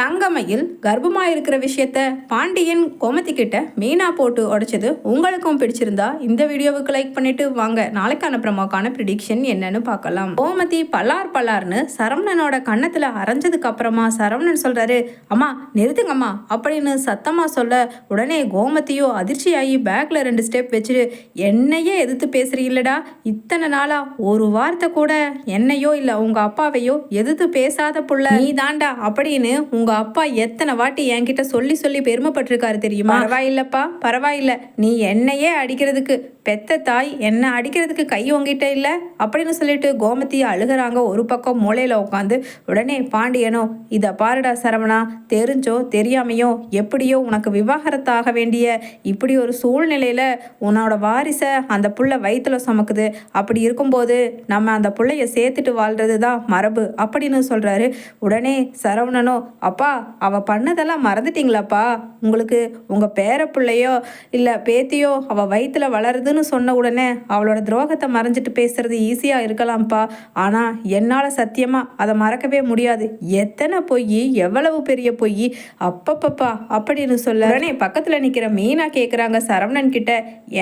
தங்கமயில் கர்ப்பமா இருக்கிற விஷயத்த பாண்டியன் கோமதி கிட்ட மீனா போட்டு உடைச்சது உங்களுக்கும் பிடிச்சிருந்தா இந்த வீடியோவுக்கு லைக் பண்ணிட்டு வாங்க நாளைக்கான ப்ரமோக்கான ப்ரிடிக்ஷன் என்னன்னு பார்க்கலாம். கோமதி பல்லார்னு சரவணனோட கன்னத்துல அரைஞ்சதுக்கு அப்புறமா சரவணன் சொல்றாரு, அம்மா நிறுத்துங்கம்மா அப்படின்னு சத்தமா சொல்ல உடனே கோமதியோ அதிர்ச்சியாகி பேக்ல 2 ஸ்டெப் வச்சுட்டு, என்னையே எதிர்த்து பேசுறீங்களடா, இத்தனை நாளா ஒரு வார்த்தை கூட என்னையோ இல்ல உங்க அப்பாவையோ எதிர்த்து பேசாத புள்ள நீ தாண்டா அப்படின்னு உங்க அப்பா எத்தனை வாட்டி என்கிட்ட சொல்லி சொல்லி பெருமைப்பட்டிருக்காரு தெரியுமா? பரவாயில்லப்பா பரவாயில்ல, நீ என்னையே அடிக்கிறதுக்கு பெத்த தாய் என்ன அடிக்கிறதுக்கு கை உங்கிட்ட இல்ல அப்படின்னு சொல்லிட்டு கோமதி அழுகிறாங்க ஒரு பக்கம் மூளையில உட்காந்து. உடனே பாண்டியனோ, இதை பாருடா சரவணா, தெரிஞ்சோ தெரியாமையோ எப்படியோ உனக்கு விவாகரத்தாக வேண்டிய இப்படி ஒரு சூழ்நிலையில உன்னோட வாரிசை அந்த புள்ள வயிற்றுல சுமக்குது. அப்படி இருக்கும்போது நம்ம அந்த புள்ளைய சேர்த்துட்டு வாழ்றது தான் மரபு அப்படின்னு சொல்றாரு. உடனே சரவணனோ, அப்பா அவ பண்ணதெல்லாம் மறந்துட்டீங்களாப்பா? உங்களுக்கு உங்க பேர பிள்ளையோ இல்ல பேத்தியோ அவ வயிற்றுல வளருதுன்னு சொன்ன உடனே அவளோட துரோகத்தை மறைஞ்சிட்டு பேசுறது ஈஸியா இருக்கலாம்ப்பா, ஆனா என்னால சத்தியமா அதை மறக்கவே முடியாது. எத்தனை பொய், எவ்வளவு பெரிய பொய், அப்பப்பப்பா அப்படின்னு சொல்ல உடனே பக்கத்துல நிக்கிற மீனா கேக்குறாங்க சரவணன் கிட்ட,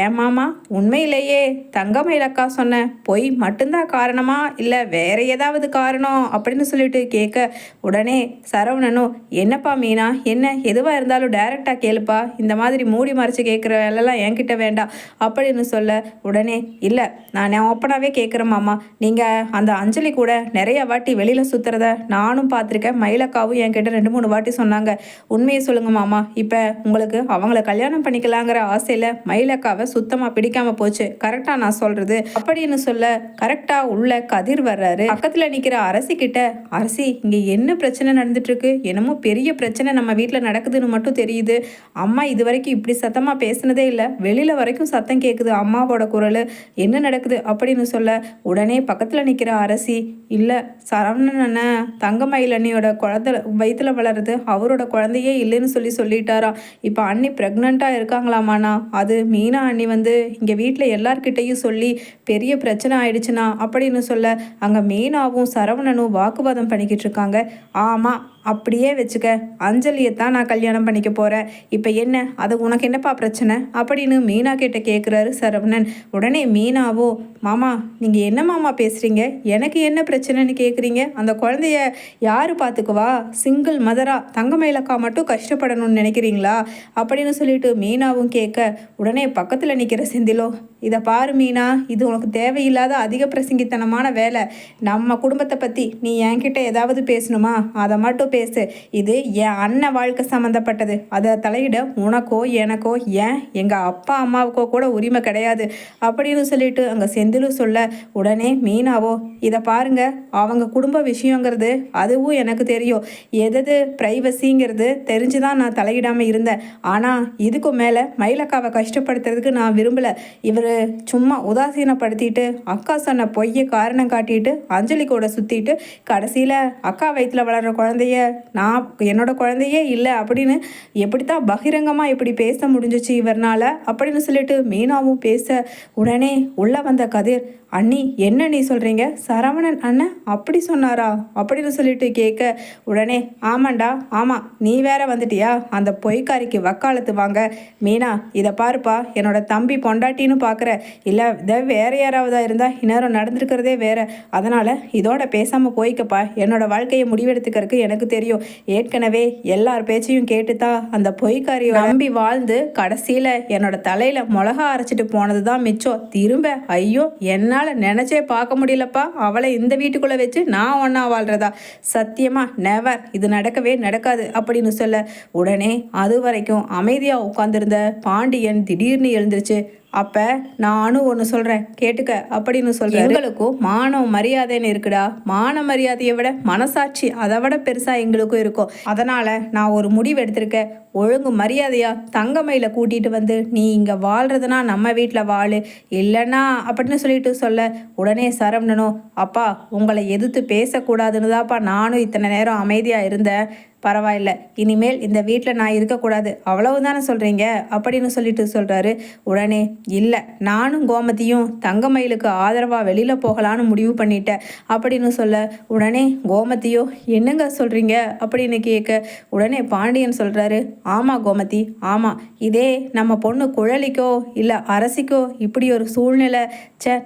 ஏன் மாமா உண்மையிலேயே தங்கமயிலக்கா சொன்ன பொய் மட்டும்தான் காரணமா இல்ல வேற ஏதாவது காரணம் அப்படின்னு சொல்லிட்டு கேட்க உடனே சரவணனும், என்னப்பா மீனா, என்ன எதுவாக இருந்தாலும் டைரெக்டாக கேளுப்பா, இந்த மாதிரி மூடி மறைச்சு கேட்குற வேலைலாம் என்கிட்ட வேண்டாம் அப்படின்னு சொல்ல உடனே, இல்லை நான் ஓப்பனாகவே கேட்குறேன் மாமா, நீங்கள் அந்த அஞ்சலி கூட நிறைய வாட்டி வெளியில் சுற்றுறத நானும் பார்த்துருக்கேன், மயிலக்காவும் என்கிட்ட 2-3 வாட்டி சொன்னாங்க. உண்மையை சொல்லுங்க மாமா, இப்போ உங்களுக்கு அவங்கள கல்யாணம் பண்ணிக்கலாங்கிற ஆசையில் மயிலக்காவை சுத்தமாக பிடிக்காம போச்சு, கரெக்டாக நான் சொல்கிறது அப்படின்னு சொல்ல கரெக்டாக உள்ள கதிர் வர்றாரு. பக்கத்தில் நிற்கிற அரசி கிட்ட, அரசி இங்கே என்ன பிரச்சனை நடந்துட்டு இருக்கு, என்னமோ பெரிய பிரச்சனை நம்ம வீட்டில் நடக்குதுன்னு மட்டும் தெரியுது. அம்மா இது வரைக்கும் இப்படி சத்தமாக பேசினதே இல்லை, வெளியில் வரைக்கும் சத்தம் கேட்குது அம்மாவோட குரல், என்ன நடக்குது அப்படின்னு சொல்ல உடனே பக்கத்தில் நிற்கிற அரசி, இல்லை சரவணன் அண்ணன் தங்கமயில் அண்ணியோட குழந்தை வயிற்றுல வளருது, அவரோட குழந்தையே இல்லைன்னு சொல்லிட்டாராம். இப்போ அண்ணி ப்ரெக்னெண்ட்டாக இருக்காங்களாமாண்ணா, அது மீனா அண்ணி வந்து இங்கே வீட்டில் எல்லார்கிட்டையும் சொல்லி பெரிய பிரச்சனை ஆயிடுச்சுண்ணா அப்படின்னு சொல்ல அங்கே மீனாவும் சரவணனும் வாக்குவாதம் பண்ணிக்கிட்டு இருக்காங்க. ஆமாம் அப்படியே வச்சுக்க, அஞ்சலியை தான் நான் கல்யாணம் பண்ணிக்க போகிறேன், இப்போ என்ன அது உனக்கு என்னப்பா பிரச்சனை அப்படின்னு மீனா கிட்ட கேட்குறாரு சரவணன். உடனே மீனாவோ, மாமா நீங்கள் என்ன மாமா பேசுகிறீங்க, எனக்கு என்ன பிரச்சனைன்னு கேட்குறீங்க, அந்த குழந்தைய யார் பார்த்துக்குவா, சிங்கிள் மதரா தங்கமயிலக்கா மட்டும் கஷ்டப்படணும்னு நினைக்கிறீங்களா அப்படின்னு சொல்லிட்டு மீனாவும் கேட்க உடனே பக்கத்தில் நிற்கிற செந்திலோ, இதை பாரு மீனா, இது உனக்கு தேவையில்லாத அதிக பிரசங்கித்தனமான வேலை, நம்ம குடும்பத்தை பற்றி நீ என்கிட்ட ஏதாவது பேசணுமா அதை மட்டும் பேசு, இது என் அண்ணன் வாழ்க்கை சம்மந்தப்பட்டது, அதை தலையிட உனக்கோ எனக்கோ ஏன் எங்கள் அப்பா அம்மாவுக்கோ கூட உரிமை கிடையாது அப்படின்னு சொல்லிட்டு அங்கே செந்திலு சொல்ல உடனே மீனாவோ, இதை பாருங்க அவங்க குடும்ப விஷயங்கிறது அதுவும் எனக்கு தெரியும், எது ப்ரைவசிங்கிறது தெரிஞ்சுதான் நான் தலையிடாமல் இருந்தேன், ஆனால் இதுக்கு மேலே மயிலக்காவை கஷ்டப்படுத்துறதுக்கு நான் விரும்பலை. இவர் சும்மா உதாசீனப்படுத்திட்டு அக்கா சொன்ன பொய்யை காரணம் காட்டிட்டு அஞ்சலி கூட சுற்றிட்டு கடைசியில் அக்கா வயிற்றில் வளர்கிற குழந்தைய நான் என்னோட குழந்தையே இல்லை அப்படின்னு எப்படித்தான் பகிரங்கமாக எப்படி பேச முடிஞ்சிச்சு இவர்னால அப்படின்னு சொல்லிட்டு மீனாவும் பேச உடனே உள்ளே வந்த கதிர், அண்ணி என்ன நீ சொல்கிறீங்க, சரவணன் அண்ணன் அப்படி சொன்னாரா அப்படின்னு சொல்லிட்டு கேட்க உடனே, ஆமாண்டா ஆமாம், நீ வேற வந்துட்டியா, அந்த பொய்க்காரிக்கு வக்காலத்து வாங்க. மீனா இதை பாருப்பா, என்னோட தம்பி பொண்டாட்டின்னு பார்க்குற, இல்லை இதை வேற யாராவதா இருந்தால் இந்நேரம் நடந்திருக்கிறதே வேற, அதனால் இதோட பேசாமல் போய்க்கப்பா, என்னோட வாழ்க்கையை முடிவெடுத்துக்கிறதுக்கு எனக்கு தெரியும், ஏற்கனவே எல்லார் பேச்சையும் கேட்டுதான் அந்த பொய்க்காரியை நம்பி வாழ்ந்து கடைசியில் என்னோட தலையில் மிளகா அரைச்சிட்டு போனது தான் மிச்சம், திரும்ப ஐயோ என்ன நினைச்சே பார்க்க முடியலப்பா, அவளை இந்த வீட்டுக்குள்ள வச்சு நான் ஒன்னா வாழ்றதா, சத்தியமா நெவர், இது நடக்கவே நடக்காது அப்படின்னு சொல்ல உடனே அது வரைக்கும் அமைதியா உட்கார்ந்திருந்த பாண்டியன் திடீர்னு எழுந்துருச்சு, அப்போ நானும் ஒன்று சொல்கிறேன் கேட்டுக்க அப்படின்னு சொல்கிறேன், எங்களுக்கும் மானம் மரியாதைன்னு இருக்குடா, மான மரியாதையை விட மனசாட்சி அதை விட பெருசாக எங்களுக்கும் இருக்கும், அதனால் நான் ஒரு முடிவு எடுத்திருக்கேன், ஒழுங்கு மரியாதையா தங்கமயில கூட்டிகிட்டு வந்து நீ இங்கே வாழ்கிறதுனா நம்ம வீட்டில் வாழு, இல்லைன்னா அப்படின்னு சொல்லிட்டு சொல்ல உடனே சரவணனும், அப்பா உங்களை எதிர்த்து பேசக்கூடாதுன்னு தான்ப்பா நானும் இத்தனை நேரம் அமைதியாக இருந்தேன், பரவாயில்ல, இனிமேல் இந்த வீட்டில் நான் இருக்கக்கூடாது அவ்வளவுதானே சொல்கிறீங்க அப்படின்னு சொல்லிட்டு சொல்கிறாரு. உடனே இல்லை, நானும் கோமதியும் தங்கமயிலுக்கு ஆதரவாக வெளியில் போகலான்னு முடிவு பண்ணிட்டேன் அப்படின்னு சொல்ல, உடனே கோமதியோ என்னங்க சொல்கிறீங்க அப்படின்னு கேட்க, உடனே பாண்டியன் சொல்கிறாரு, ஆமாம் கோமதி, ஆமாம், இதே நம்ம பொண்ணு குழலிக்கோ இல்லை அரசிக்கோ இப்படி ஒரு சூழ்நிலை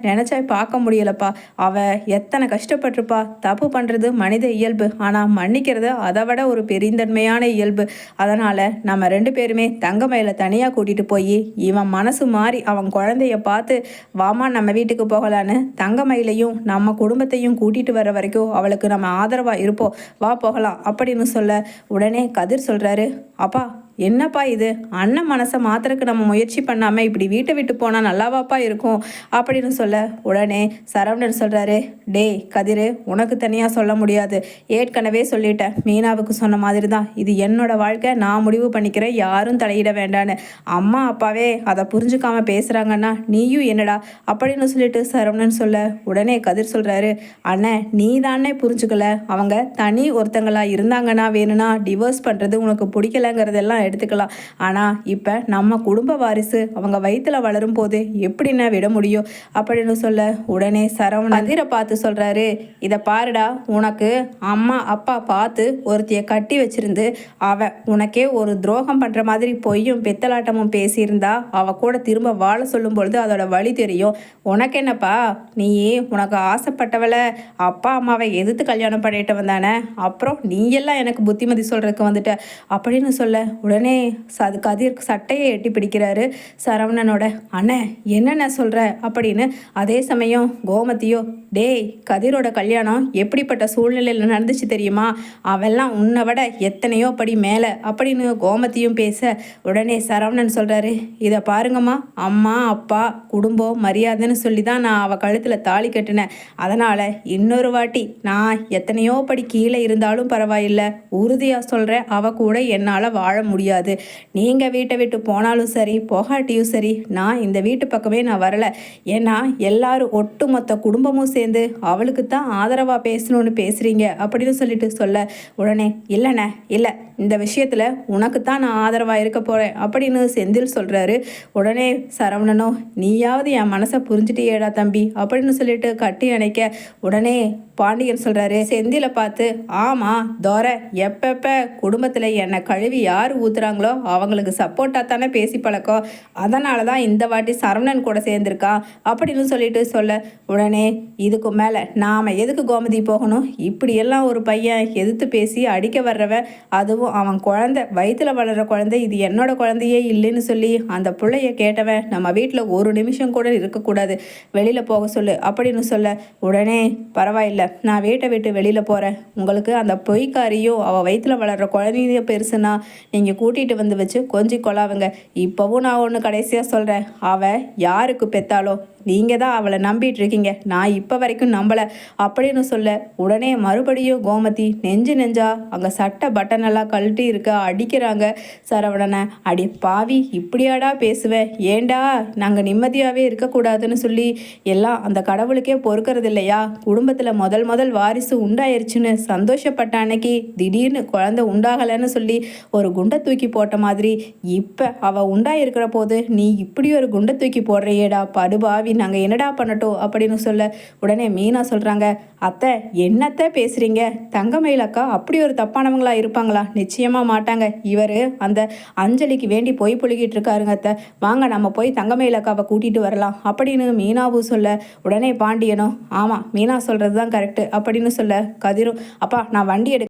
நினச்சா பார்க்க முடியலப்பா. அவள் எத்தனை கஷ்டப்பட்டிருப்பா. தப்பு பண்ணுறது மனித இயல்பு, ஆனால் மன்னிக்கிறது அதை விட ஒரு பெருந்தன்மையான இயல்பு. அதனால் நம்ம 2 பேருமே தங்கமயில தனியாக கூட்டிகிட்டு போய் இவன் மனசு மாறி அவன் குழந்தைய பார்த்து வாமா நம்ம வீட்டுக்கு போகலான்னு தங்கமயிலையும் நம்ம குடும்பத்தையும் கூட்டிகிட்டு வர வரைக்கும் அவளுக்கு நம்ம ஆதரவாக இருப்போம், வா போகலாம் அப்படின்னு சொல்ல, உடனே கதிர் சொல்கிறாரு, அப்பா என்னப்பா இது, அண்ணன் மனசை மாத்திரக்கு நம்ம முயற்சி பண்ணாமல் இப்படி வீட்டை விட்டு போனால் நல்லாவாப்பா இருக்கும் அப்படின்னு சொல்ல, உடனே சரவணன் சொல்கிறாரு, டே கதிர், உனக்கு தனியாக சொல்ல முடியாது, ஏற்கனவே சொல்லிட்டேன், மீனாவுக்கு சொன்ன மாதிரி தான் இது என்னோட வாழ்க்கை, நான் முடிவு பண்ணிக்கிறேன், யாரும் தலையிட வேண்டான்னு. அம்மா அப்பாவே அதை புரிஞ்சுக்காம பேசுகிறாங்கன்னா நீயும் என்னடா அப்படின்னு சொல்லிட்டு சரவணன் சொல்ல, உடனே கதிர் சொல்கிறாரு, அண்ணன் நீ தானே புரிஞ்சுக்கல, அவங்க தனி ஒருத்தங்களா இருந்தாங்கன்னா வேணும்னா டிவோர்ஸ் பண்ணுறது உனக்கு பிடிக்கலங்கிறதெல்லாம் எடுத்துக்கலாம். ஆனால் இப்போ நம்ம குடும்ப வாரிசு அவங்க வயிற்றுல வளரும் போது எப்படின்னா விட முடியும் அப்படின்னு சொல்ல, உடனே சரவணன் கதிரை பார்த்து சொல்கிறாரு, இதை பாருடா, உனக்கு அம்மா அப்பா பார்த்து ஒருத்தியை கட்டி வச்சிருந்து அவ உனக்கே ஒரு துரோகம் பண்ணுற மாதிரி பொய்யும் பித்தலாட்டமும் பேசியிருந்தா அவ கூட திரும்ப வாழ சொல்லும் பொழுது அதோட வழி தெரியும். உனக்கு என்னப்பா, நீ உனக்கு ஆசைப்பட்டவளை அப்பா அம்மாவை எதிர்த்து கல்யாணம் பண்ணிட்டு வந்தானே, அப்புறம் நீ எல்லாம் எனக்கு புத்திமதி சொல்கிறதுக்கு வந்துட்ட அப்படின்னு சொல்ல, உடனே கதிர் சட்டையை எட்டி பிடிக்கிறாரு சரவணனோட. அண்ணே என்னென்ன சொல்கிற அப்படின்னு. அதே சமயம் கோமதியோ, டேய் கதிரோட கல்யாணம் எப்படிப்பட்ட சூழ்நிலையில் நடந்துச்சு தெரியுமா, அவெல்லாம் உன்னை விட எத்தனையோ படி மேலே அப்படின்னு கோமதியும் பேச, உடனே சரவணன் சொல்கிறாரு, இதை பாருங்கம்மா, அம்மா அப்பா குடும்பம் மரியாதைன்னு சொல்லி தான் நான் அவள் கழுத்தில் தாலி கட்டினேன். அதனால் இன்னொரு வாட்டி நான் எத்தனையோ படி கீழே இருந்தாலும் பரவாயில்லை, உறுதியாக சொல்கிறேன், அவள் கூட என்னால் வாழ முடியாது. நீங்கள் வீட்டை விட்டு போனாலும் சரி போகாட்டியும் சரி நான் இந்த வீட்டு பக்கமே நான் வரலை. ஏன்னா எல்லாரும் ஒட்டுமொத்த குடும்பமும் சேர்ந்து அவளுக்கு தான் ஆதரவாக பேசணும்னு பேசுகிறீங்க அப்படின்னு சொல்லிட்டு சொல்ல, உடனே இல்லைண்ணே இல்லை, இந்த விஷயத்தில் உனக்கு தான் நான் ஆதரவாக இருக்க போகிறேன் அப்படின்னு செந்தில் சொல்கிறாரு. உடனே சரவணனோ, நீயாவது என் மனசை புரிஞ்சுட்டியேடா தம்பி அப்படின்னு சொல்லிட்டு கட்டி அணைக்க, உடனே பாண்டியன் சொல்கிறாரு செந்திலை பார்த்து, ஆமாம் தோர, எப்பப்போ குடும்பத்தில் என்னை கழுவி யார் ஊற்றுறாங்களோ அவங்களுக்கு சப்போர்ட்டாக தானே பேசி பழக்கம், அதனால தான் இந்த வாட்டி சரவணன் கூட சேர்ந்துருக்கா அப்படின்னு சொல்லிட்டு சொல்ல, உடனே இதுக்கு மேலே நாம் எதுக்கு கோமதி போகணும், இப்படியெல்லாம் ஒரு பையன் எதிர்த்து பேசி அடிக்க வர்றவன், அதுவும் அவன் குழந்தை வயிற்றில் வளர்கிற குழந்தை, இது என்னோட குழந்தையே இல்லைன்னு சொல்லி அந்த பிள்ளைய கேட்டவன் நம்ம வீட்டில் ஒரு நிமிஷம் கூட இருக்கக்கூடாது, வெளியில் போக சொல்லு அப்படின்னு சொல்ல, உடனே பரவாயில்ல நான் வீட்டை விட்டு வெளியில் போகிறேன், உங்களுக்கு அந்த பொய்க்காரியும் அவள் வயிற்றில் வளர்கிற குழந்தைய பெருசுனா நீங்கள் கூட்டிகிட்டு வந்து வச்சு கொஞ்சம் கொள்ளாவுங்க. இப்போவும் நான் ஒன்று கடைசியாக சொல்கிறேன், அவள் யாருக்கு பெத்தாலோ நீங்கள் தான் அவளை நம்பிட்டு இருக்கீங்க, நான் இப்போ வரைக்கும் நம்பலை அப்படின்னு சொல்ல, உடனே மறுபடியும் கோமதி நெஞ்சா அங்கே சட்டை பட்டனெல்லாம் கழட்டி இருக்க அடிக்கிறாங்க சரவணனை. அடி பாவி, இப்படியாடா பேசுவேன், ஏண்டா நாங்கள் நிம்மதியாகவே இருக்கக்கூடாதுன்னு சொல்லி எல்லாம் அந்த கடவுளுக்கே பொறுக்கிறது இல்லையா, குடும்பத்தில் முதல் வாரிசு உண்டாயிருச்சுன்னு சந்தோஷப்பட்ட அன்னைக்கு திடீர்னு குழந்தை உண்டாகலைன்னு சொல்லி ஒரு குண்டை தூக்கி போட்ட மாதிரி இப்போ அவள் உண்டாயிருக்கிற போது நீ இப்படி ஒரு குண்டை தூக்கி போடுறியேடா படுபாவி, நாங்கள் என்னடா பண்ணட்டும் அப்படின்னு சொல்ல, உடனே மீனா சொல்கிறாங்க, அத்தை என்னத்தை பேசுகிறீங்க, தங்கமயிலக்கா அப்படி ஒரு தப்பானவங்களா இருப்பாங்களா, நிச்சயமாக மாட்டாங்க, இவர் அந்த அஞ்சலிக்கு வேண்டி பொய் புழுகிட்டு இருக்காருங்க அத்தை, வாங்க நம்ம போய் தங்கமயிலக்காவை கூட்டிகிட்டு வரலாம் அப்படின்னு மீனாவும் சொல்ல, உடனே பாண்டியனும் ஆமாம் மீனா சொல்கிறது தான் கரெக்டு அப்படின்னு சொல்ல, கதிரும் அப்பா நான் வண்டி